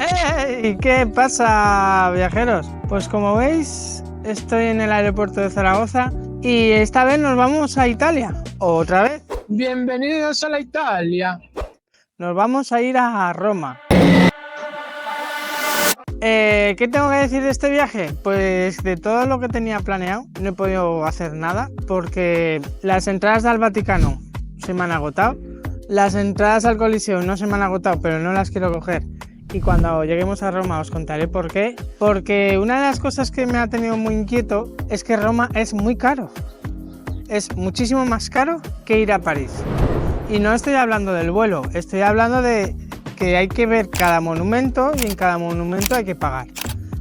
¡Hey! ¿Qué pasa, viajeros? Pues como veis, estoy en el aeropuerto de Zaragoza y esta vez nos vamos a Italia. ¿Otra vez? Bienvenidos a la Italia. Nos vamos a ir a Roma. ¿Qué tengo que decir de este viaje? Pues de todo lo que tenía planeado no he podido hacer nada porque las entradas al Vaticano se me han agotado, las entradas al Coliseo no se me han agotado, pero no las quiero coger. Y cuando lleguemos a Roma os contaré por qué. Porque una de las cosas que me ha tenido muy inquieto es que Roma es muy caro. Es muchísimo más caro que ir a París. Y no estoy hablando del vuelo, estoy hablando de que hay que ver cada monumento y en cada monumento hay que pagar.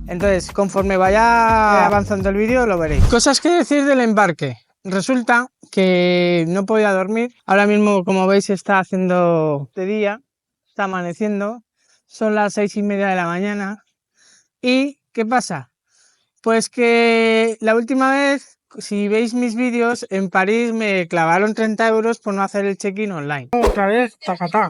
Entonces, conforme vaya avanzando el vídeo lo veréis. Cosas que decir del embarque. Resulta que no podía dormir. Ahora mismo, como veis, está haciendo de día, está amaneciendo. Son las 6:30 de la mañana. ¿Y qué pasa? Pues que la última vez, si veis mis vídeos, en París me clavaron 30 euros por no hacer el check-in online. Otra vez, tacatá.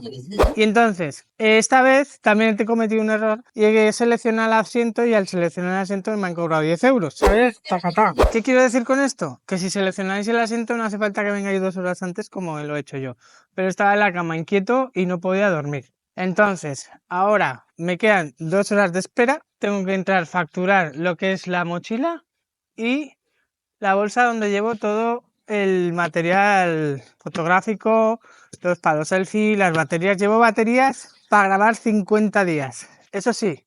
Y entonces, esta vez también he cometido un error y he seleccionado el asiento y al seleccionar el asiento me han cobrado 10 euros. Otra vez, tacatá. ¿Qué quiero decir con esto? Que si seleccionáis el asiento no hace falta que vengáis 2 horas antes como lo he hecho yo. Pero estaba en la cama inquieto y no podía dormir. Entonces, ahora me quedan 2 horas de espera. Tengo que entrar, facturar lo que es la mochila y la bolsa donde llevo todo el material fotográfico, los palos selfie, las baterías. Llevo baterías para grabar 50 días. Eso sí,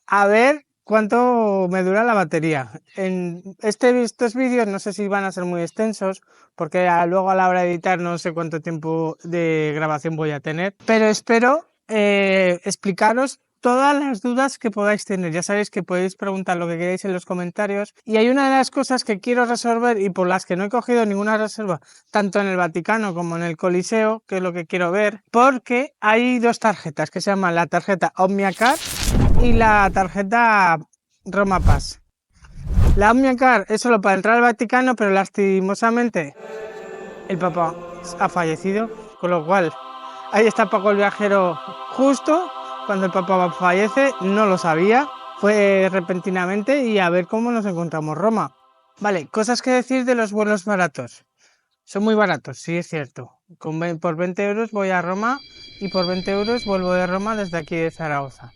a ver cuánto me dura la batería. En estos vídeos no sé si van a ser muy extensos, porque luego a la hora de editar no sé cuánto tiempo de grabación voy a tener, pero espero explicaros todas las dudas que podáis tener. Ya sabéis que podéis preguntar lo que queráis en los comentarios. Y hay una de las cosas que quiero resolver y por las que no he cogido ninguna reserva, tanto en el Vaticano como en el Coliseo, que es lo que quiero ver, porque hay dos tarjetas que se llaman la tarjeta OmniaCard y la tarjeta Roma Pass. La OmniaCard es solo para entrar al Vaticano, pero lastimosamente el Papa ha fallecido, con lo cual ahí está Paco el viajero justo cuando el Papa fallece. No lo sabía, fue repentinamente y a ver cómo nos encontramos Roma. Vale, cosas que decir de los vuelos baratos. Son muy baratos, sí es cierto. Por 20 euros voy a Roma y por 20 euros vuelvo de Roma desde aquí de Zaragoza.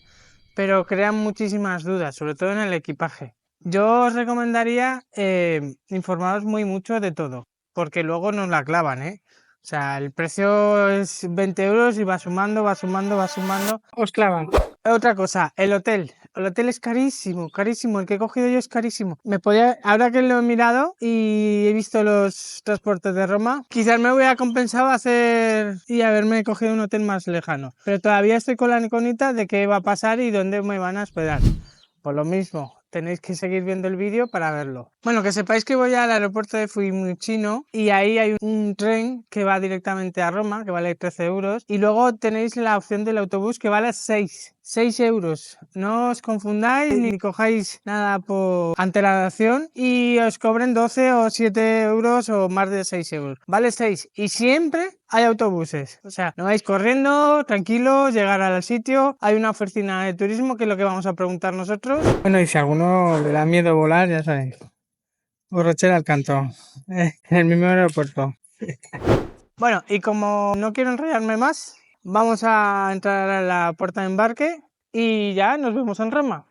Pero crean muchísimas dudas, sobre todo en el equipaje. Yo os recomendaría informaros muy mucho de todo, porque luego nos la clavan, ¿eh? O sea, el precio es 20 euros y va sumando, va sumando, va sumando. Os clavan. Otra cosa, el hotel. El hotel es carísimo, carísimo. El que he cogido yo es carísimo. Ahora que lo he mirado y he visto los transportes de Roma, quizás me hubiera compensado hacer y haberme cogido un hotel más lejano. Pero todavía estoy con la incógnita de qué va a pasar y dónde me van a hospedar. Por lo mismo, tenéis que seguir viendo el vídeo para verlo. Bueno, que sepáis que voy al aeropuerto de Fiumicino y ahí hay un tren que va directamente a Roma, que vale 13 euros. Y luego tenéis la opción del autobús que vale 6 euros. No os confundáis ni cojáis nada por antelación y os cobren 12 o 7 euros o más de 6 euros. Vale 6 y siempre hay autobuses. O sea, no vais corriendo, tranquilos, llegar al sitio. Hay una oficina de turismo que es lo que vamos a preguntar nosotros. Bueno, y si a alguno le da miedo volar, ya sabéis. Borrachera al canto. En el mismo aeropuerto. Bueno, y como no quiero enrollarme más, vamos a entrar a la puerta de embarque y ya nos vemos en Roma.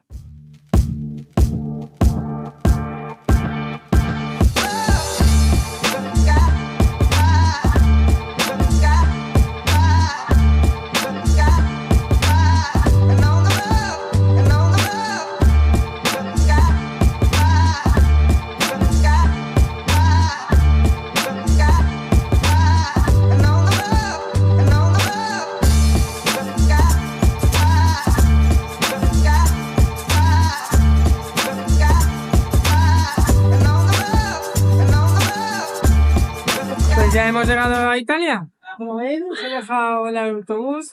Ya hemos llegado a Italia. Como veis, he dejado el autobús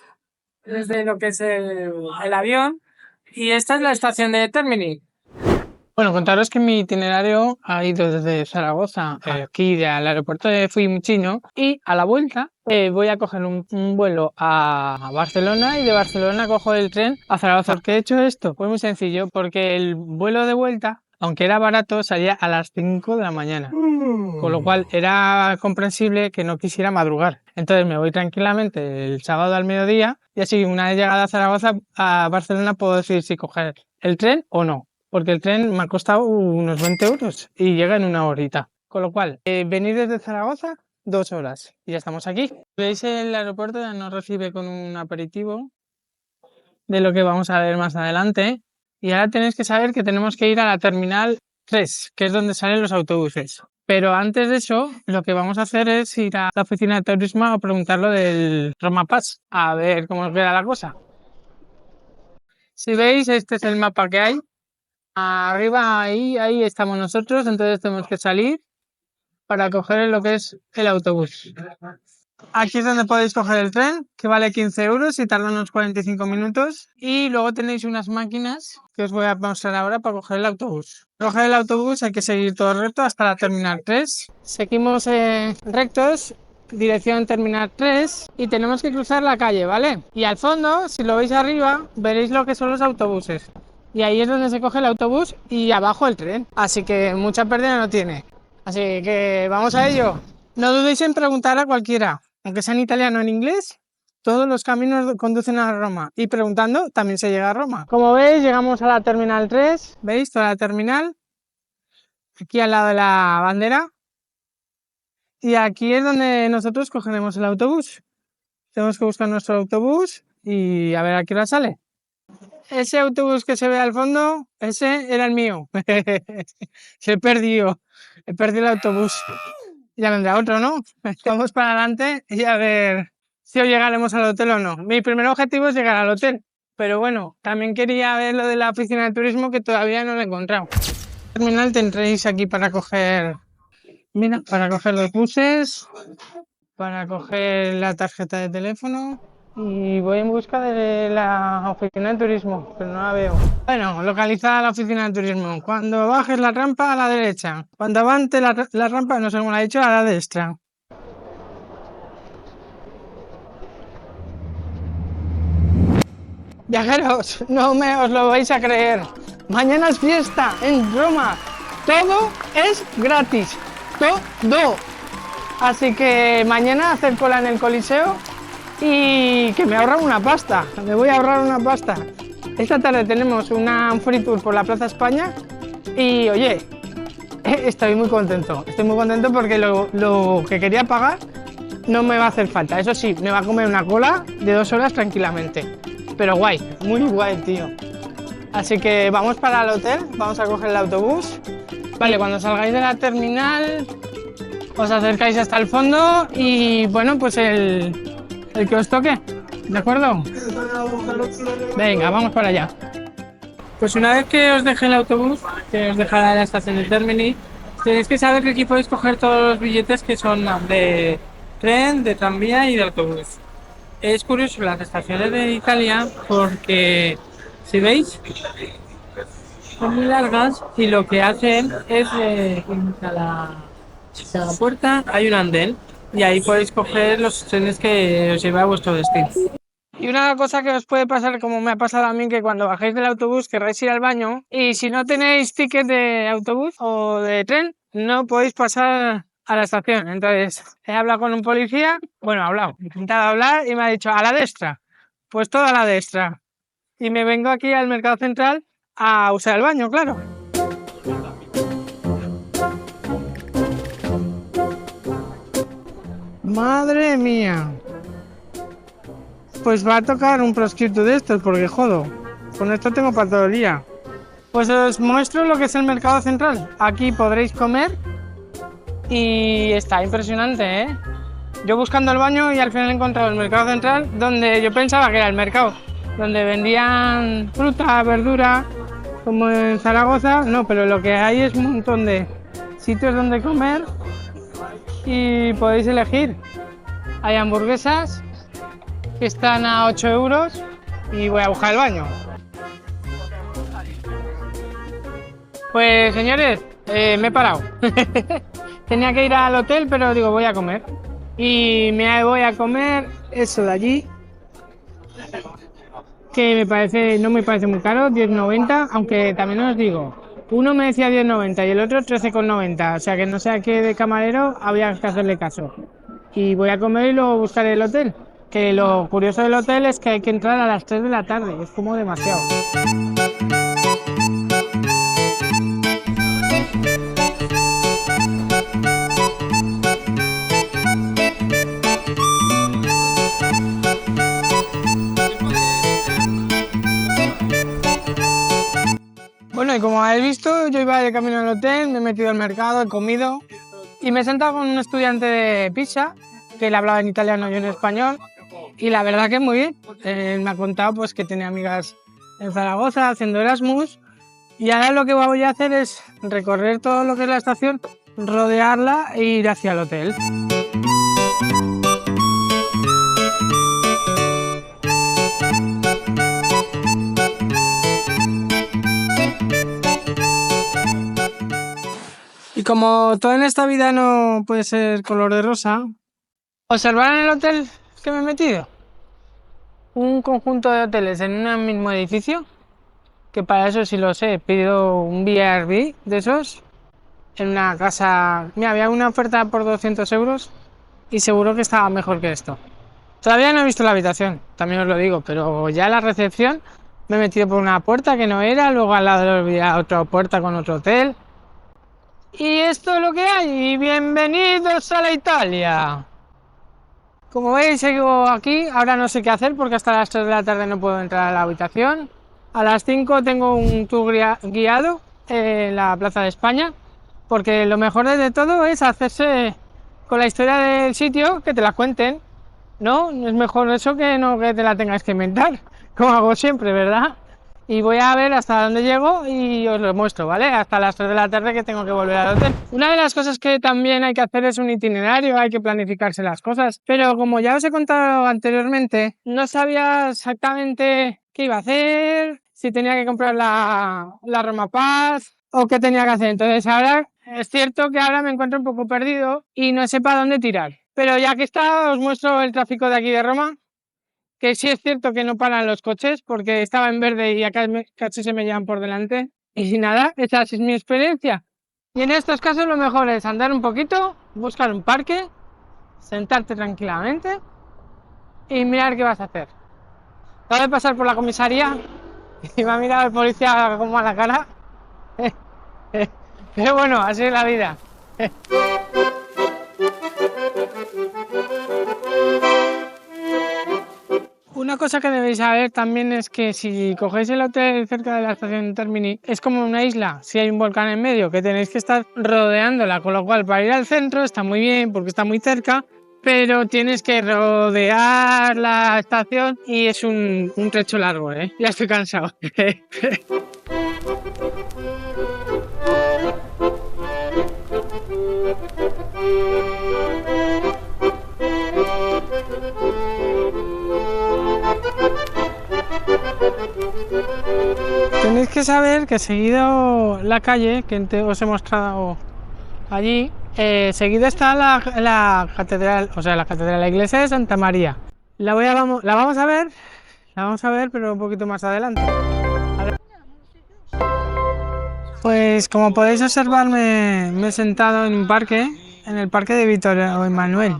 desde lo que es el avión. Y esta es la estación de Termini. Bueno, contaros que mi itinerario ha ido desde Zaragoza, aquí al aeropuerto de Fiumicino, y a la vuelta voy a coger un vuelo a Barcelona y de Barcelona cojo el tren a Zaragoza. ¿Por qué he hecho esto? Pues muy sencillo, porque el vuelo de vuelta, aunque era barato, salía a las 5 de la mañana. Con lo cual era comprensible que no quisiera madrugar. Entonces me voy tranquilamente el sábado al mediodía y así una vez llegada a Zaragoza, a Barcelona, puedo decidir si coger el tren o no. Porque el tren me ha costado unos 20 euros y llega en una horita. Con lo cual, venir desde Zaragoza, 2 horas y ya estamos aquí. Veis, el aeropuerto ya nos recibe con un aperitivo de lo que vamos a ver más adelante. Y ahora tenéis que saber que tenemos que ir a la terminal 3, que es donde salen los autobuses. Pero antes de eso, lo que vamos a hacer es ir a la oficina de turismo a preguntar lo del Roma Pass, a ver cómo queda la cosa. Si veis, este es el mapa que hay. Arriba, ahí estamos nosotros, entonces tenemos que salir para coger lo que es el autobús. Aquí es donde podéis coger el tren, que vale 15 euros y tarda unos 45 minutos. Y luego tenéis unas máquinas que os voy a mostrar ahora para coger el autobús. Para coger el autobús hay que seguir todo recto hasta la terminal 3. Seguimos rectos, dirección terminal 3, y tenemos que cruzar la calle, ¿vale? Y al fondo, si lo veis arriba, veréis lo que son los autobuses. Y ahí es donde se coge el autobús y abajo el tren. Así que mucha pérdida no tiene. Así que vamos a ello. No dudéis en preguntar a cualquiera, aunque sea en italiano o en inglés. Todos los caminos conducen a Roma y preguntando también se llega a Roma. Como veis, llegamos a la terminal 3. ¿Veis toda la terminal? Aquí al lado de la bandera. Y aquí es donde nosotros cogeremos el autobús. Tenemos que buscar nuestro autobús y a ver a qué hora sale. Ese autobús que se ve al fondo, ese era el mío. Se perdió. He perdido el autobús. Ya vendrá otro, ¿no? Vamos para adelante y a ver si hoy llegaremos al hotel o no. Mi primer objetivo es llegar al hotel. Pero bueno, también quería ver lo de la oficina de turismo, que todavía no lo he encontrado. Terminal tendréis aquí para coger... Mira, para coger los buses, para coger la tarjeta de teléfono. Y voy en busca de la oficina de turismo, pero no la veo. Bueno, localizada la oficina de turismo. Cuando bajes la rampa, a la derecha. Cuando avante la rampa, no sé cómo la he dicho, a la derecha. Viajeros, no os lo vais a creer. Mañana es fiesta en Roma. Todo es gratis. Todo. Así que mañana hacer cola en el Coliseo y que me ahorran una pasta. Me voy a ahorrar una pasta. Esta tarde tenemos un free tour por la Plaza España y oye, estoy muy contento. Estoy muy contento porque lo que quería pagar no me va a hacer falta. Eso sí, me va a comer una cola de 2 horas tranquilamente. Pero guay, muy guay, tío. Así que vamos para el hotel, vamos a coger el autobús. Vale, cuando salgáis de la terminal os acercáis hasta el fondo y bueno, pues el que os toque, ¿de acuerdo? Venga, vamos para allá. Pues una vez que os deje el autobús, que os dejará en la estación de Termini, tenéis que saber que aquí podéis coger todos los billetes que son de tren, de tranvía y de autobús. Es curioso las estaciones de Italia porque, si veis, son muy largas y lo que hacen es en cada puerta hay un andén y ahí podéis coger los trenes que os lleva a vuestro destino. Y una cosa que os puede pasar, como me ha pasado a mí, que cuando bajéis del autobús querráis ir al baño y si no tenéis ticket de autobús o de tren, no podéis pasar a la estación. Entonces he hablado con un policía, he intentado hablar y me ha dicho a la destra, pues toda a la destra. Y me vengo aquí al Mercado Central a usar el baño, claro. Madre mía. Pues va a tocar un proscripto de estos, porque jodo, con esto tengo para todo el día. Pues os muestro lo que es el Mercado Central. Aquí podréis comer y está impresionante, ¿eh? Yo buscando el baño y al final he encontrado el Mercado Central, donde yo pensaba que era el mercado, donde vendían fruta, verdura, como en Zaragoza. No, pero lo que hay es un montón de sitios donde comer y podéis elegir. Hay hamburguesas que están a 8 euros y voy a buscar el baño. Pues señores, me he parado. Tenía que ir al hotel, pero digo, voy a comer. Y me voy a comer eso de allí, que no me parece muy caro, 10,90, aunque también os digo, uno me decía 10,90 y el otro 13,90, o sea que no sé a qué de camarero había que hacerle caso. Y voy a comer y luego buscaré el hotel. Que lo curioso del hotel es que hay que entrar a las 3 de la tarde, es como demasiado. Bueno, y como habéis visto, yo iba de camino al hotel, me he metido al mercado, he comido y me he sentado con un estudiante de pizza que le hablaba en italiano y en español, y la verdad que muy bien. Me ha contado pues que tiene amigas en Zaragoza haciendo Erasmus, y ahora lo que voy a hacer es recorrer todo lo que es la estación, rodearla e ir hacia el hotel. Y como todo en esta vida no puede ser color de rosa, observar en el hotel que me he metido un conjunto de hoteles en un mismo edificio, que para eso sí lo sé, pido un BRB de esos en una casa. Mira, había una oferta por 200 euros y seguro que estaba mejor que esto. Todavía no he visto la habitación, también os lo digo, pero ya en la recepción me he metido por una puerta que no era, luego al lado había otra puerta con otro hotel. Y esto es lo que hay, y bienvenidos a la Italia. Como veis, sigo aquí, ahora no sé qué hacer porque hasta las 3 de la tarde no puedo entrar a la habitación. A las 5 tengo un tour guiado en la Plaza de España, porque lo mejor de todo es hacerse con la historia del sitio, que te la cuenten, ¿no? Es mejor eso que no que te la tengas que inventar, como hago siempre, ¿verdad? Y voy a ver hasta dónde llego y os lo muestro, ¿vale? Hasta las 3 de la tarde que tengo que volver al hotel. Una de las cosas que también hay que hacer es un itinerario, hay que planificarse las cosas, pero como ya os he contado anteriormente, no sabía exactamente qué iba a hacer, si tenía que comprar la Roma Paz o qué tenía que hacer. Entonces ahora es cierto que ahora me encuentro un poco perdido y no sé para dónde tirar. Pero ya que está, os muestro el tráfico de aquí de Roma, que sí es cierto que no paran los coches porque estaba en verde y acá casi se me llevan por delante. Y sin nada, esa es mi experiencia. Y en estos casos lo mejor es andar un poquito, buscar un parque, sentarte tranquilamente y mirar qué vas a hacer. Acabo de pasar por la comisaría y me ha mirado el policía como a la cara. Pero bueno, así es la vida. Una cosa que debéis saber también es que si cogéis el hotel cerca de la estación Termini, es como una isla. Si hay un volcán en medio, que tenéis que estar rodeándola, con lo cual para ir al centro está muy bien porque está muy cerca, pero tienes que rodear la estación y es un trecho largo, ¿eh? Ya estoy cansado. Tenéis que saber que seguido la calle que os he mostrado allí, seguido está la catedral, o sea, la iglesia de Santa María. La vamos a ver, pero un poquito más adelante. Pues como podéis observar, me he sentado en un parque, en el parque de Vittorio Emanuele,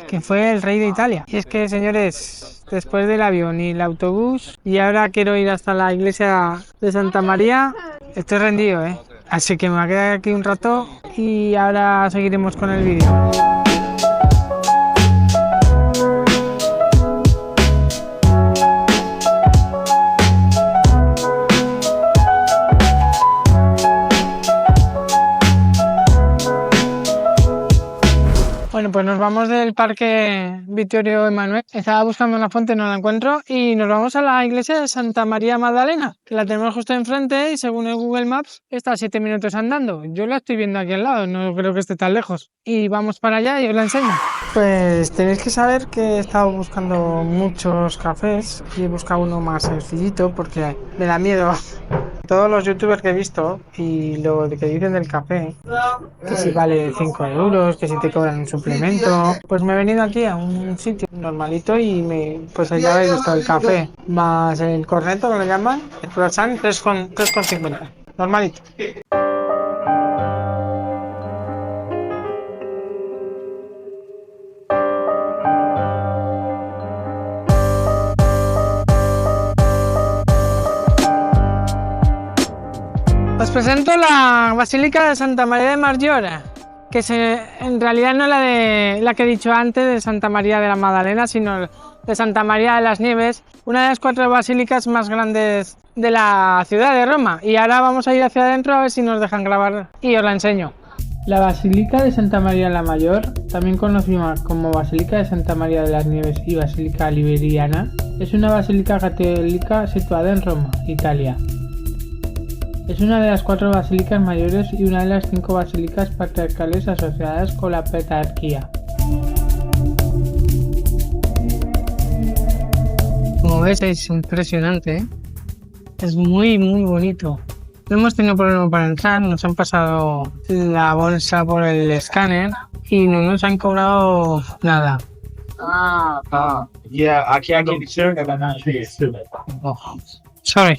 que fue el rey de Italia. Y es que, señores, después del avión y el autobús, y ahora quiero ir hasta la iglesia de Santa María, estoy rendido, ¿eh? Así que me voy a quedar aquí un rato y ahora seguiremos con el vídeo. Bueno, pues nos vamos del parque Vittorio Emanuele. Estaba buscando una fuente, no la encuentro, y nos vamos a la iglesia de Santa María Magdalena, que la tenemos justo enfrente y según el Google Maps está a 7 minutos andando. Yo la estoy viendo aquí al lado, no creo que esté tan lejos. Y vamos para allá y os la enseño. Pues tenéis que saber que he estado buscando muchos cafés y he buscado uno más sencillito porque me da miedo Todos los youtubers que he visto y lo que dicen del café, que si vale 5 euros, que si te cobran un suplemento, pues me he venido aquí a un sitio normalito y pues ya habéis visto el café, más el corneto que lo llaman, el croissant 3,50, normalito. Os presento la Basílica de Santa María de Maggiore, que en realidad no es la que he dicho antes de Santa María de la Magdalena, sino de Santa María de las Nieves, una de las 4 basílicas más grandes de la ciudad de Roma. Y ahora vamos a ir hacia adentro a ver si nos dejan grabar y os la enseño. La Basílica de Santa María la Mayor, también conocida como Basílica de Santa María de las Nieves y Basílica Liberiana, es una basílica católica situada en Roma, Italia. Es una de las 4 basílicas mayores y una de las 5 basílicas patriarcales asociadas con la petrarquía. Como ves, es impresionante, ¿eh? Es muy bonito. No hemos tenido problema para entrar, nos han pasado la bolsa por el escáner y no nos han cobrado nada. Aquí hay que decir que van a Sorry.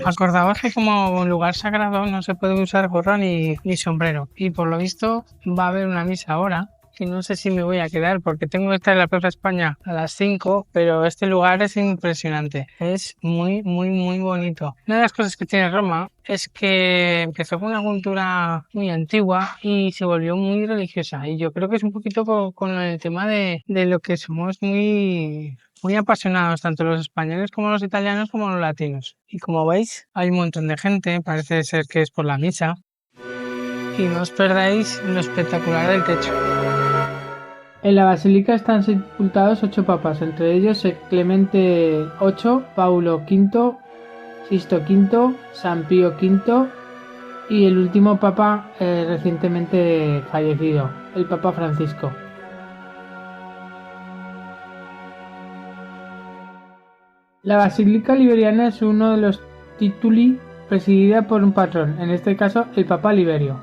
Acordaos que como lugar sagrado no se puede usar gorra ni sombrero. Y por lo visto va a haber una misa ahora. Y no sé si me voy a quedar porque tengo que estar en la Plaza España a las 5, pero este lugar es impresionante. Es muy bonito. Una de las cosas que tiene Roma es que empezó con una cultura muy antigua y se volvió muy religiosa. Y yo creo que es un poquito con el tema de lo que somos muy apasionados, tanto los españoles como los italianos como los latinos. Y como veis, hay un montón de gente, parece ser que es por la misa. Y no os perdáis lo espectacular del techo. En la basílica están sepultados 8 papas, entre ellos Clemente VIII, Paulo V, Sixto V, San Pío V y el último papa recientemente fallecido, el Papa Francisco. La Basílica Liberiana es uno de los tituli presidida por un patrón, en este caso el Papa Liberio,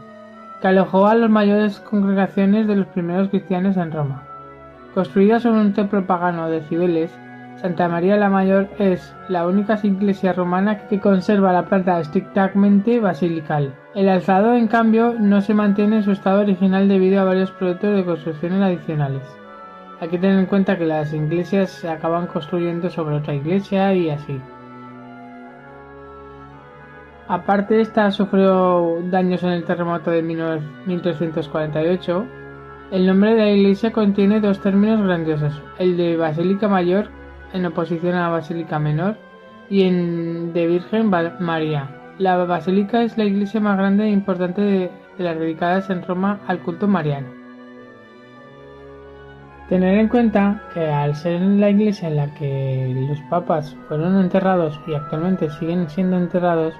que alojó a las mayores congregaciones de los primeros cristianos en Roma. Construida sobre un templo pagano de Cibeles, Santa María la Mayor es la única iglesia romana que conserva la planta estrictamente basilical. El alzado, en cambio, no se mantiene en su estado original debido a varios proyectos de construcciones adicionales. Hay que tener en cuenta que las iglesias se acaban construyendo sobre otra iglesia y así. Aparte, esta sufrió daños en el terremoto de 1348. El nombre de la iglesia contiene 2 términos grandiosos, el de Basílica Mayor en oposición a la Basílica Menor y de Virgen María. La basílica es la iglesia más grande e importante de las dedicadas en Roma al culto mariano. Tener en cuenta que al ser la iglesia en la que los papas fueron enterrados y actualmente siguen siendo enterrados,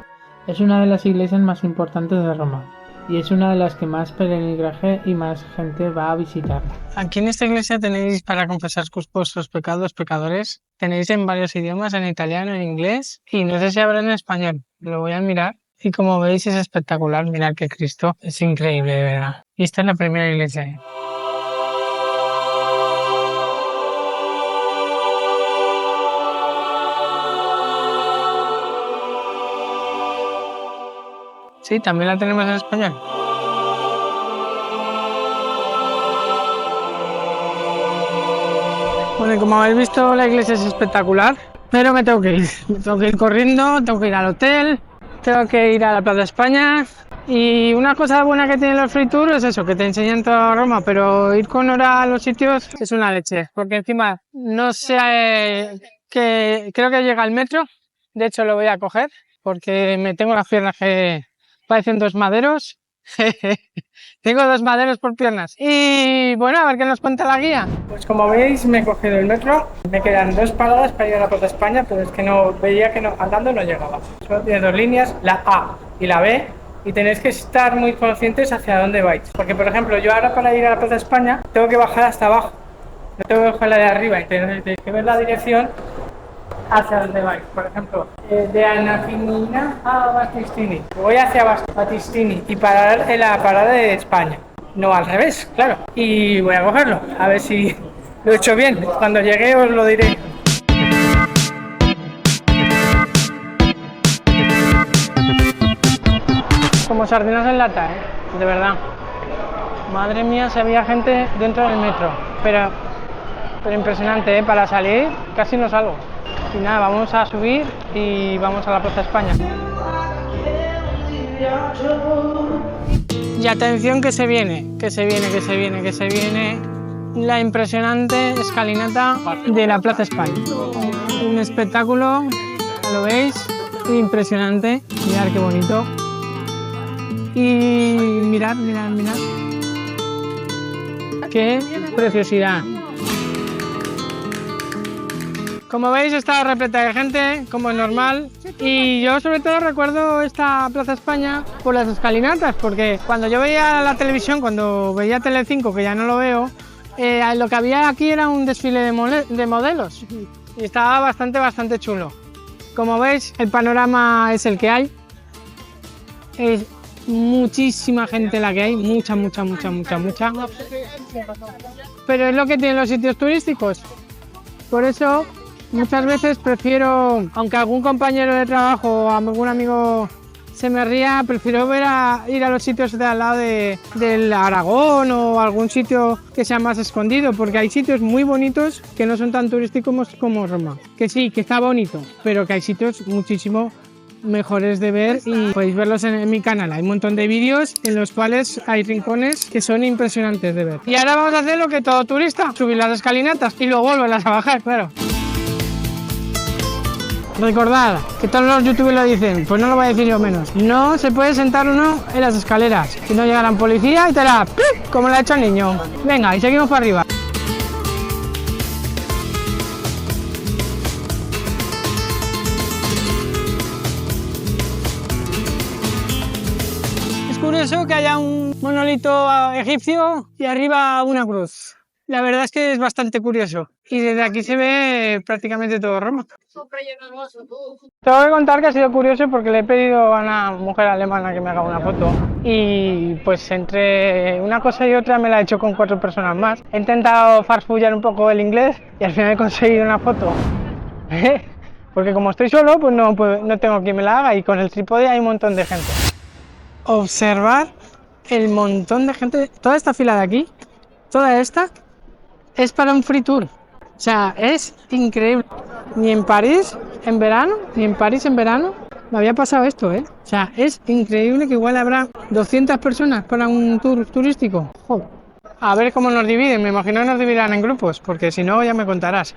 es una de las iglesias más importantes de Roma y es una de las que más peregrinaje y más gente va a visitar. Aquí en esta iglesia tenéis para confesar vuestros pecados, pecadores, tenéis en varios idiomas, en italiano, en inglés y no sé si habrá en español, lo voy a mirar. Y como veis es espectacular, mirad que Cristo es increíble, de verdad. Y esta es la primera iglesia. Sí, también la tenemos en español. Bueno, y como habéis visto, la iglesia es espectacular, pero me tengo que ir. Me tengo que ir corriendo, tengo que ir al hotel, tengo que ir a la Plaza España. Y una cosa buena que tienen los free tours es eso, que te enseñan toda Roma, pero ir con hora a los sitios es una leche, porque encima no sé, que creo que llega el metro, de hecho lo voy a coger, porque me tengo las piernas que parecen 2 maderos. Tengo 2 maderos por piernas. Y bueno, a ver qué nos cuenta la guía. Pues como veis, me he cogido el metro. Me quedan 2 paradas para ir a la Plaza España, pero es que veía que andando no llegaba. Solo tiene 2 líneas, la A y la B. Y tenéis que estar muy conscientes hacia dónde vais. Porque, por ejemplo, yo ahora para ir a la Plaza España tengo que bajar hasta abajo. No tengo que bajar la de arriba. Entonces tenéis que ver la dirección hacia donde vais. Por ejemplo, de Anafinina a Battistini. Voy hacia Battistini y parar en la parada de España. No al revés, claro. Y voy a cogerlo, a ver si lo he hecho bien. Cuando llegue os lo diré. Como sardinas en lata, de verdad. Madre mía, si había gente dentro del metro. Pero impresionante, para salir casi no salgo. Y nada, vamos a subir y vamos a la Plaza España. Y atención que se viene la impresionante escalinata de la Plaza España. Un espectáculo, ya lo veis, impresionante. Mirad qué bonito. Y mirad. Qué preciosidad. Como veis, está repleta de gente, como es normal, y yo sobre todo recuerdo esta Plaza España por las escalinatas, porque cuando yo veía la televisión, cuando veía Telecinco, que ya no lo veo, lo que había aquí era un desfile de modelos, y estaba bastante chulo. Como veis, el panorama es el que hay, es muchísima gente la que hay, mucha, pero es lo que tienen los sitios turísticos, por eso muchas veces prefiero, aunque algún compañero de trabajo o algún amigo se me ría, prefiero ir a los sitios de al lado del Aragón o algún sitio que sea más escondido, porque hay sitios muy bonitos que no son tan turísticos como Roma. Que sí, que está bonito, pero que hay sitios muchísimo mejores de ver y podéis verlos en mi canal. Hay un montón de vídeos en los cuales hay rincones que son impresionantes de ver. Y ahora vamos a hacer lo que todo turista, subir las escalinatas y luego volverlas a bajar, claro. Recordad que todos los youtubers lo dicen, pues no lo voy a decir yo menos. No se puede sentar uno en las escaleras, si no llegarán policía y te la ¡pip! Como le ha hecho al niño. Venga, y seguimos para arriba. Es curioso que haya un monolito egipcio y arriba una cruz. La verdad es que es bastante curioso. Y desde aquí se ve prácticamente todo Roma. Tengo que contar que ha sido curioso porque le he pedido a una mujer alemana que me haga una foto. Y pues entre una cosa y otra me la he hecho con 4 personas más. He intentado farfullar un poco el inglés y al final he conseguido una foto. Porque como estoy solo, pues no tengo quien me la haga y con el trípode hay un montón de gente. Observar el montón de gente. Toda esta fila de aquí, toda esta, es para un free tour. O sea, es increíble. Ni en París en verano me había pasado esto, ¿eh? O sea, es increíble que igual habrá 200 personas para un tour turístico. Joder. A ver cómo nos dividen. Me imagino que nos dividirán en grupos, porque si no ya me contarás.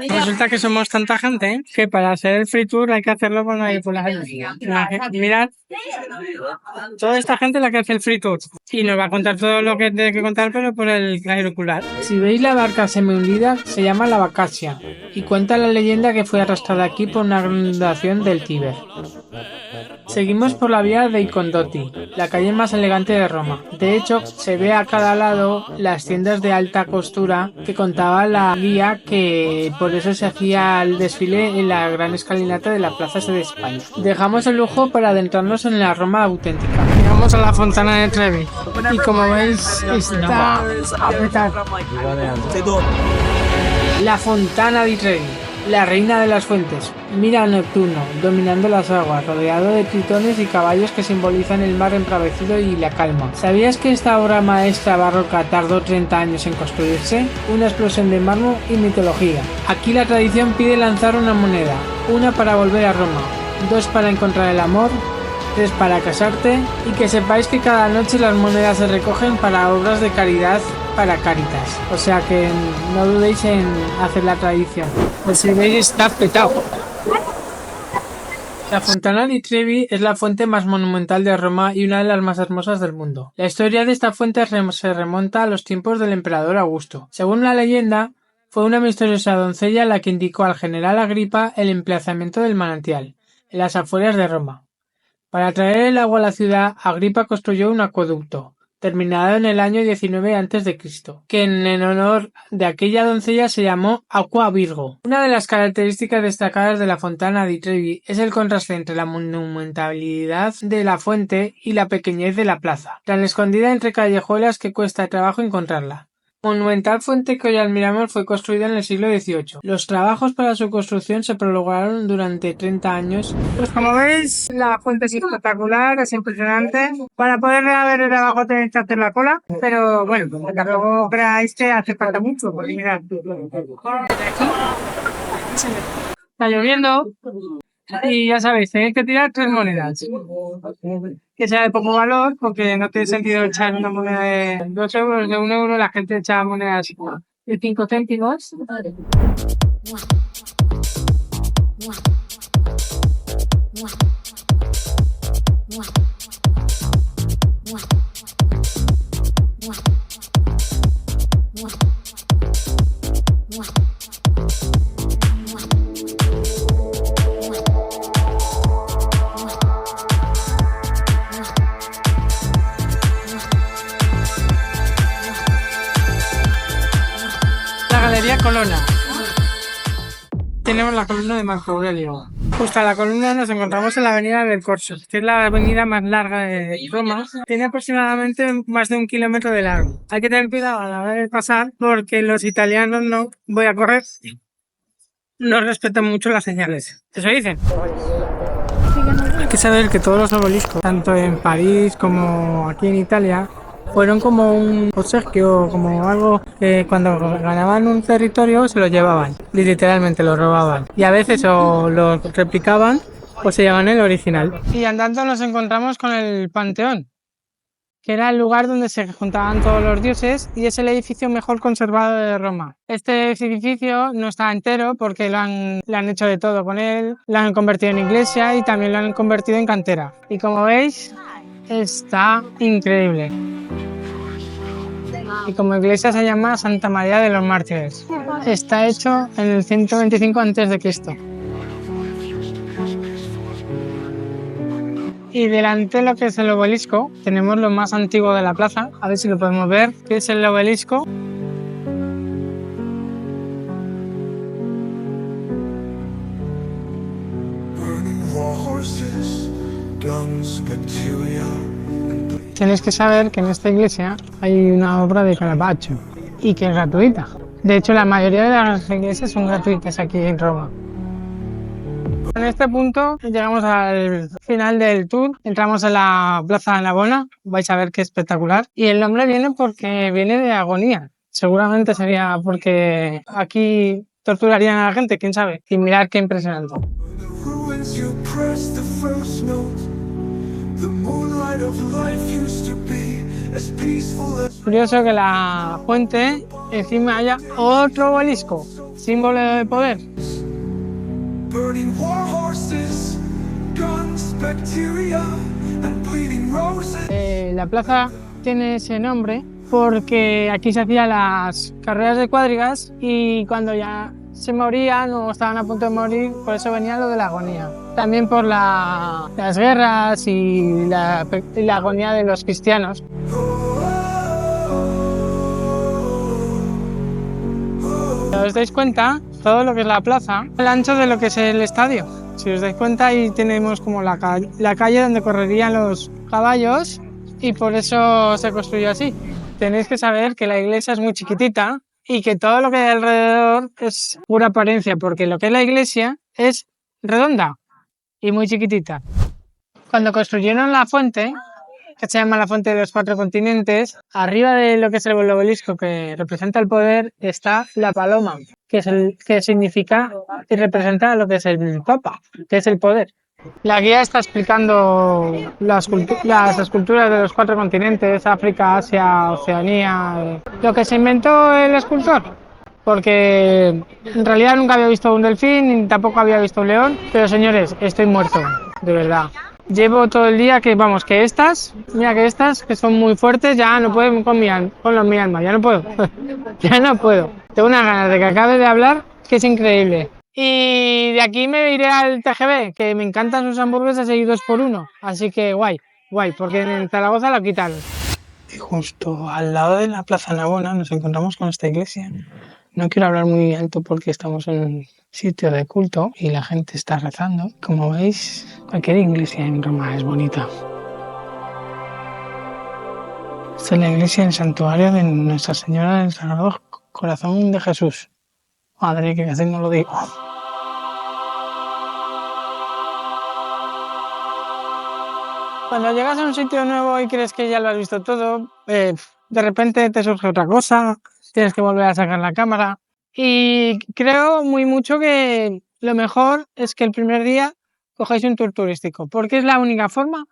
Resulta que somos tanta gente que para hacer el free tour hay que hacerlo con la mirad, toda esta gente la que hace el free tour y nos va a contar todo lo que tiene que contar, pero por el auricular. Si veis la barca semi-hundida, se llama la Vacasia y cuenta la leyenda que fue arrastrada aquí por una inundación del Tíber. Seguimos por la vía dei Condotti, la calle más elegante de Roma. De hecho, se ve a cada lado las tiendas de alta costura que contaba la guía, que por eso se hacía el desfile en la gran escalinata de la Plaza de España. Dejamos el lujo para adentrarnos en la Roma auténtica. Llegamos a la Fontana de Trevi y como veis está apretada. La Fontana di Trevi, la reina de las fuentes. Mira a Neptuno, dominando las aguas, rodeado de tritones y caballos que simbolizan el mar embravecido y la calma. ¿Sabías que esta obra maestra barroca tardó 30 años en construirse? Una explosión de mármol y mitología. Aquí la tradición pide lanzar una moneda, una para volver a Roma, 2 para encontrar el amor, 3 para casarte, y que sepáis que cada noche las monedas se recogen para obras de caridad para Cáritas. O sea que no dudéis en hacer la tradición. Pues si veis está petado. La Fontana di Trevi es la fuente más monumental de Roma y una de las más hermosas del mundo. La historia de esta fuente se remonta a los tiempos del emperador Augusto. Según la leyenda, fue una misteriosa doncella la que indicó al general Agripa el emplazamiento del manantial, en las afueras de Roma. Para traer el agua a la ciudad, Agripa construyó un acueducto, terminado en el año 19 a.C., que en honor de aquella doncella se llamó Aqua Virgo. Una de las características destacadas de la Fontana di Trevi es el contraste entre la monumentalidad de la fuente y la pequeñez de la plaza, tan escondida entre callejuelas que cuesta trabajo encontrarla. Monumental fuente que hoy admiramos fue construida en el siglo XVIII. Los trabajos para su construcción se prolongaron durante 30 años. Pues como veis, la fuente es espectacular, es impresionante. Para poder ver el de abajo tenéis que hacer la cola, pero bueno, tampoco creáis que hace falta mucho, porque mirad, está lloviendo y ya sabéis, tenéis que tirar 3 monedas. Que sea de poco valor, porque no tiene sentido echar una moneda de 2 euros, de 1 euro, la gente echa monedas de 5 céntimos. Galería Colonna. Tenemos la columna de Marco Aurelio. Justo a la columna nos encontramos en la avenida del Corso, que es la avenida más larga de Roma. Tiene aproximadamente más de 1 kilómetro de largo. Hay que tener cuidado a la hora de pasar porque los italianos no voy a correr. No respetan mucho las señales. ¿Eso dicen? Hay que saber que todos los obeliscos, tanto en París como aquí en Italia, fueron como un obsequio, como algo que cuando ganaban un territorio se lo llevaban, literalmente lo robaban. Y a veces o lo replicaban o se llevaban el original. Y andando nos encontramos con el Panteón, que era el lugar donde se juntaban todos los dioses y es el edificio mejor conservado de Roma. Este edificio no está entero porque lo han hecho de todo con él, lo han convertido en iglesia y también lo han convertido en cantera. Y como veis, está increíble. Y como iglesia se llama Santa María de los Mártires. Está hecho en el 125 a.C. Y delante de lo que es el obelisco, tenemos lo más antiguo de la plaza. A ver si lo podemos ver, que es el obelisco. Tenéis que saber que en esta iglesia hay una obra de Caravaggio y que es gratuita. De hecho, la mayoría de las iglesias son gratuitas aquí en Roma. En este punto llegamos al final del tour, entramos en la Plaza de Navona, vais a ver qué espectacular. Y el nombre viene porque viene de agonía. Seguramente sería porque aquí torturarían a la gente, quién sabe. Y mirad qué impresionante. Curioso que la fuente encima haya otro obelisco, símbolo de poder. La plaza tiene ese nombre porque aquí se hacían las carreras de cuadrigas y cuando ya se morían o estaban a punto de morir, por eso venía lo de la agonía. También por las guerras y la agonía de los cristianos. Si os dais cuenta, todo lo que es la plaza, el ancho de lo que es el estadio. Si os dais cuenta, ahí tenemos como la calle donde correrían los caballos y por eso se construyó así. Tenéis que saber que la iglesia es muy chiquitita y que todo lo que hay alrededor es pura apariencia, porque lo que es la iglesia es redonda y muy chiquitita. Cuando construyeron la fuente, que se llama la Fuente de los Cuatro Continentes, arriba de lo que es el obelisco que representa el poder está la paloma, que significa y representa lo que es el Papa, que es el poder. La guía está explicando las esculturas de los 4 continentes, África, Asia, Oceanía, lo que se inventó el escultor, porque en realidad nunca había visto un delfín ni tampoco había visto un león, pero señores, estoy muerto, de verdad. Llevo todo el día que estas, que son muy fuertes, ya no puedo con mi alma, ya no puedo, ya no puedo. Tengo unas ganas de que acabe de hablar, que es increíble. Y de aquí me iré al TGV, que me encantan sus hamburguesas y 2x1, así que guay, porque en Zaragoza lo quitaron. Y justo al lado de la Plaza Navona nos encontramos con esta iglesia. No quiero hablar muy alto porque estamos en un sitio de culto y la gente está rezando. Como veis, cualquier iglesia en Roma es bonita. Esta es la iglesia del santuario de Nuestra Señora del Sagrado Corazón de Jesús. Madre, que casi no lo digo. Cuando llegas a un sitio nuevo y crees que ya lo has visto todo, de repente te surge otra cosa, tienes que volver a sacar la cámara. Y creo muy mucho que lo mejor es que el primer día cojáis un tour turístico, porque es la única forma,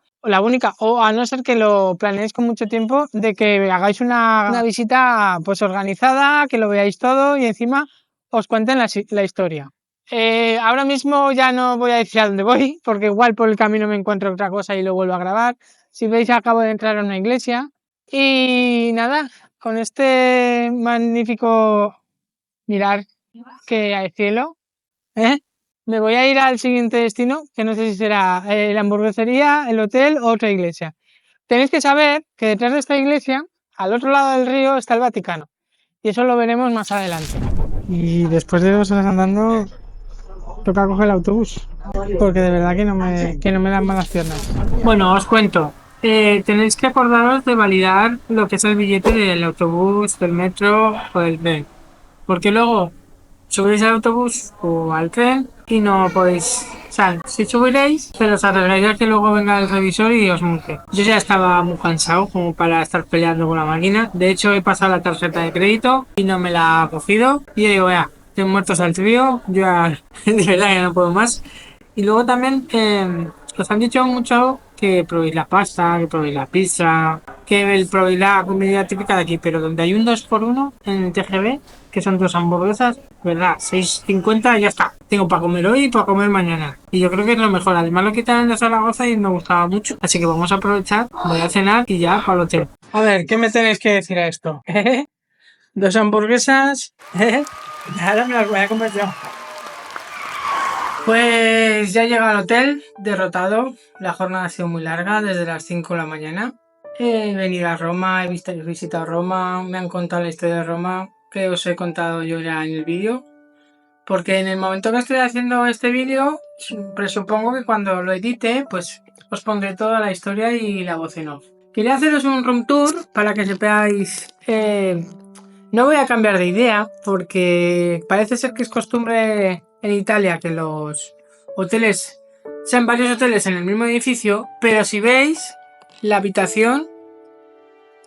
o a no ser que lo planeéis con mucho tiempo, de que hagáis una visita pues organizada, que lo veáis todo y encima os cuenten la historia. Ahora mismo ya no voy a decir a dónde voy, porque igual por el camino me encuentro otra cosa y lo vuelvo a grabar. Si veis, acabo de entrar a una iglesia. Y nada, con este magnífico mirar que hay cielo, me voy a ir al siguiente destino, que no sé si será la hamburguesería, el hotel o otra iglesia. Tenéis que saber que detrás de esta iglesia, al otro lado del río, está el Vaticano. Y eso lo veremos más adelante. Y después de 2 horas andando, toca coger el autobús, porque de verdad que no me dan malas piernas. Bueno, os cuento. Tenéis que acordaros de validar lo que es el billete del autobús, del metro o del tren. Porque luego subís al autobús o al tren y no podéis... O sea, si subiréis, pero os arreglaréis que luego venga el revisor y os multe. Yo ya estaba muy cansado como para estar peleando con la máquina. De hecho, he pasado la tarjeta de crédito y no me la ha cogido. Y yo digo, ya, estoy muertos al trío. Yo ya, de verdad ya no puedo más. Y luego también os han dicho mucho que probéis la pasta, que probéis la pizza, que probéis la comida típica de aquí, pero donde hay un 2x1 en el TGV, que son 2 hamburguesas, ¿verdad? 6,50 y ya está. Tengo para comer hoy y para comer mañana. Y yo creo que es lo mejor. Además lo quitan de Zaragoza y me gustaba mucho. Así que vamos a aprovechar, voy a cenar y ya para el hotel. A ver, ¿qué me tenéis que decir a esto? 2 hamburguesas. Ahora me las voy a comer yo. Pues ya he llegado al hotel, derrotado. La jornada ha sido muy larga, desde las 5 de la mañana. He venido a Roma, he visitado Roma, me han contado la historia de Roma, que os he contado yo ya en el vídeo. Porque en el momento que estoy haciendo este vídeo, presupongo que cuando lo edite, pues os pondré toda la historia y la voz en off. Quería haceros un room tour para que sepáis... no voy a cambiar de idea, porque parece ser que es costumbre en Italia que los hoteles sean varios hoteles en el mismo edificio, pero si veis, la habitación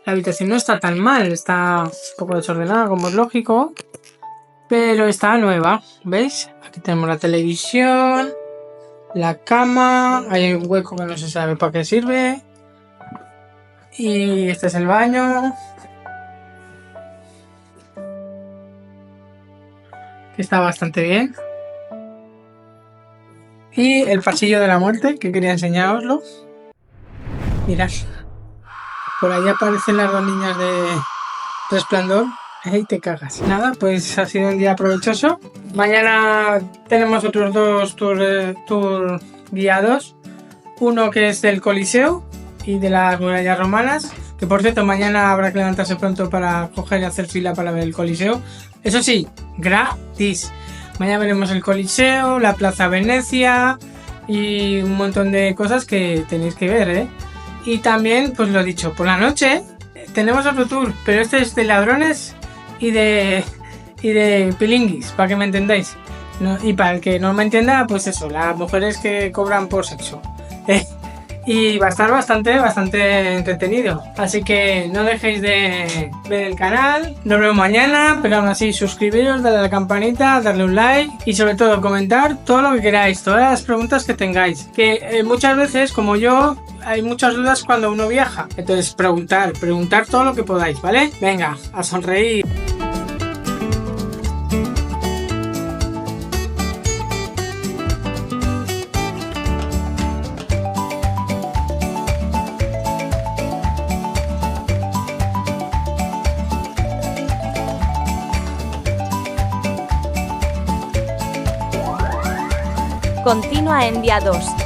no está tan mal, está un poco desordenada como es lógico, pero está nueva, ¿veis? Aquí tenemos la televisión, la cama, hay un hueco que no se sabe para qué sirve, y este es el baño, que está bastante bien. Y el pasillo de la muerte, que quería enseñaroslo. Mirad. Por ahí aparecen las 2 niñas de Resplandor. ¡Ey, te cagas! Nada, pues ha sido un día provechoso. Mañana tenemos otros 2 tours guiados. Uno que es del Coliseo y de las murallas romanas. Que por cierto, mañana habrá que levantarse pronto para coger y hacer fila para ver el Coliseo. Eso sí, gratis. Mañana veremos el Coliseo, la Plaza Venecia y un montón de cosas que tenéis que ver, ¿eh? Y también, pues lo dicho, por la noche tenemos otro tour, pero este es de ladrones y de pilinguis, para que me entendáis. No, y para el que no me entienda, pues eso, las mujeres que cobran por sexo. Y va a estar bastante entretenido. Así que no dejéis de ver el canal. Nos vemos mañana, pero aún así suscribiros, darle a la campanita, darle un like y sobre todo comentar todo lo que queráis, todas las preguntas que tengáis. Que muchas veces, como yo, hay muchas dudas cuando uno viaja. Entonces preguntar todo lo que podáis, ¿vale? Venga, a sonreír. Continua en Vía 2.